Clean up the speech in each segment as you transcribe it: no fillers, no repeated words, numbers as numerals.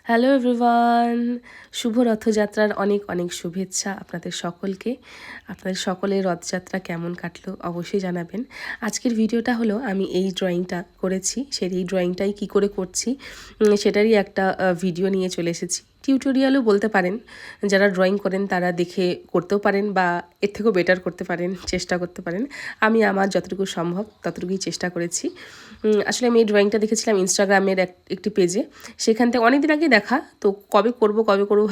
Hello everyone, শুভ রথযাত্রার অনেক অনেক শুভেচ্ছা আপনাদের সকলকে। আপনাদের সকলের রথযাত্রা কেমন কাটলো অবশ্যই জানাবেন। আজকের ভিডিওটা হলো আমি এই ড্রয়িংটা করেছি, এই ড্রয়িংটাই কি করে করছি সেটারই একটা ভিডিও নিয়ে চলে এসেছি। টিউটোরিয়ালও বলতে পারেন, যারা ড্রয়িং করেন তারা দেখে করতেও পারেন বা এর থেকেও বেটার করতে পারেন, চেষ্টা করতে পারেন। আমি আমার যতটুকু সম্ভব ততটুকুই চেষ্টা করেছি। আসলে আমি এই ড্রয়িংটা দেখেছিলাম ইনস্টাগ্রামের একটি পেজে, সেখান থেকে অনেকদিন আগে দেখা, তো কবে করব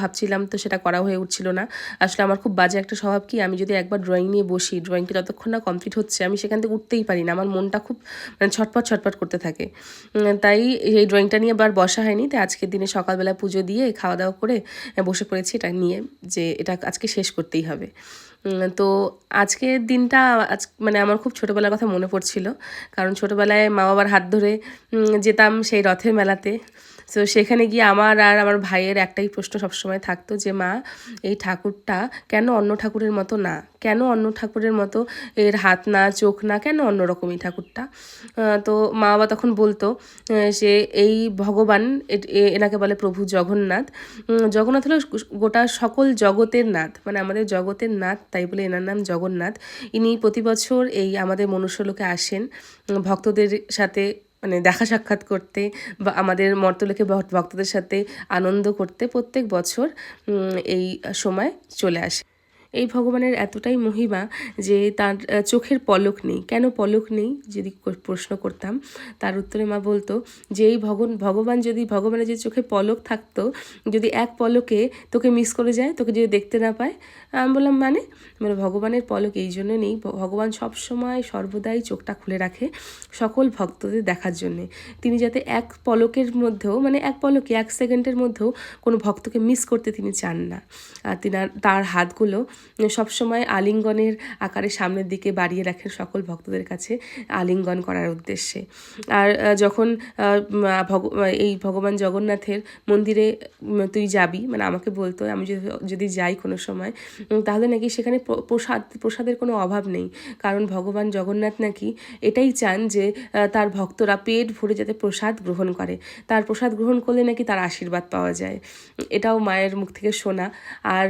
ভাবছিলাম, তো সেটা করা হয়ে উঠছিল না। আসলে আমার খুব বাজে একটা স্বভাব কি, আমি যদি একবার ড্রয়িং নিয়ে বসি, ড্রয়িংটা যতক্ষণ না কমপ্লিট হচ্ছে আমি সেখান থেকে উঠতেই পারি না, আমার মনটা খুব ছটপট করতে থাকে। তাই এই ড্রয়িংটা নিয়ে আবার বসা হয়নি। তাই আজকের দিনে সকালবেলা পুজো দিয়ে খাওয়া দাওয়া করে বসে পড়েছি এটা নিয়ে, যে এটা আজকে শেষ করতেই হবে। তো আজকের দিনটা আমার খুব ছোটোবেলার কথা মনে পড়ছিল, কারণ ছোটোবেলায় মা বাবার হাত ধরে যেতাম সেই রথের মেলাতে। তো সেখানে গিয়ে আমার আর আমার ভাইয়ের একটাই প্রশ্ন সবসময় থাকতো যে মা, এই ঠাকুরটা কেন অন্য ঠাকুরের মতো না, কেন অন্য ঠাকুরের মতো এর হাত না, চোখ না, কেন অন্যরকম এই ঠাকুরটা? তো মা বাবা তখন বলতো যে এই ভগবান, এনাকে বলে প্রভু জগন্নাথ। জগন্নাথ হলো গোটা সকল জগতের নাথ, মানে আমাদের জগতের নাথ, তাই বলে এনার নাম জগন্নাথ। ইনি প্রতি বছর এই আমাদের মনুষ্যলোকে আসেন ভক্তদের সাথে দেখা সাক্ষাৎ করতে, বা আমাদের মর্তলোকে ভক্তদের সাথে আনন্দ করতে প্রত্যেক বছর এই সময় চলে আসে। এই ভগবানের এতটাই মহিমা যে তার চোখের পলক নেই। কেন পলক নেই যদি প্রশ্ন করতাম, তার উত্তরে মা বলতো যে এই ভগবানের যে চোখে পলক থাকতো, যদি এক পলকে তোকে মিস করে যায়, তোকে যদি দেখতে না পায়। আমি বললাম মানে ভগবানের পলক এই জন্য নেই, ভগবান সবসময় সর্বদাই চোখটা খুলে রাখে সকল ভক্তদের দেখার জন্যে। তিনি যাতে এক পলকের মধ্যেও, এক পলকে 1 সেকেন্ডের মধ্যেও কোনো ভক্তকে মিস করতে তিনি চান না। আর তার হাতগুলো সবসময় আলিঙ্গনের আকারে সামনের দিকে বাড়িয়ে রাখেন সকল ভক্তদের কাছে আলিঙ্গন করার উদ্দেশ্যে। আর যখন এই ভগবান জগন্নাথের মন্দিরে তুই যাবি, আমাকে বলতো আমি যদি যাই কোনো সময়, তাহলে নাকি সেখানে প্রসাদের কোনো অভাব নেই, কারণ ভগবান জগন্নাথ নাকি এটাই চান যে তার ভক্তরা পেট ভরে যাতে প্রসাদ গ্রহণ করে, তার প্রসাদ গ্রহণ করলে নাকি তার আশীর্বাদ পাওয়া যায়। এটাও মায়ের মুখ থেকে শোনা। আর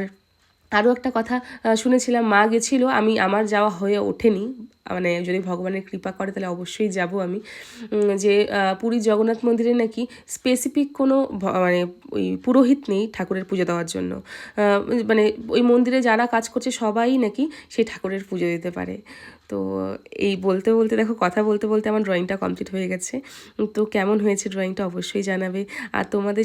আরও একটা কথা শুনেছিলাম, মা গেছিলো, আমার যাওয়া হয়ে ওঠেনি, যদি ভগবানের কৃপা করে তাহলে অবশ্যই যাব আমি, যে পুরী জগন্নাথ মন্দিরে নাকি স্পেসিফিক কোনো ওই পুরোহিত নেই ঠাকুরের পুজো দেওয়ার জন্য। ওই মন্দিরে যারা কাজ করছে সবাই নাকি সেই ঠাকুরের পুজো দিতে পারে। তো এই বলতে বলতে দেখো, কথা বলতে বলতে আমার ড্রয়িংটা কমপ্লিট হয়ে গেছে। তো কেমন হয়েছে ড্রয়িংটা অবশ্যই জানাবে। আর তোমাদের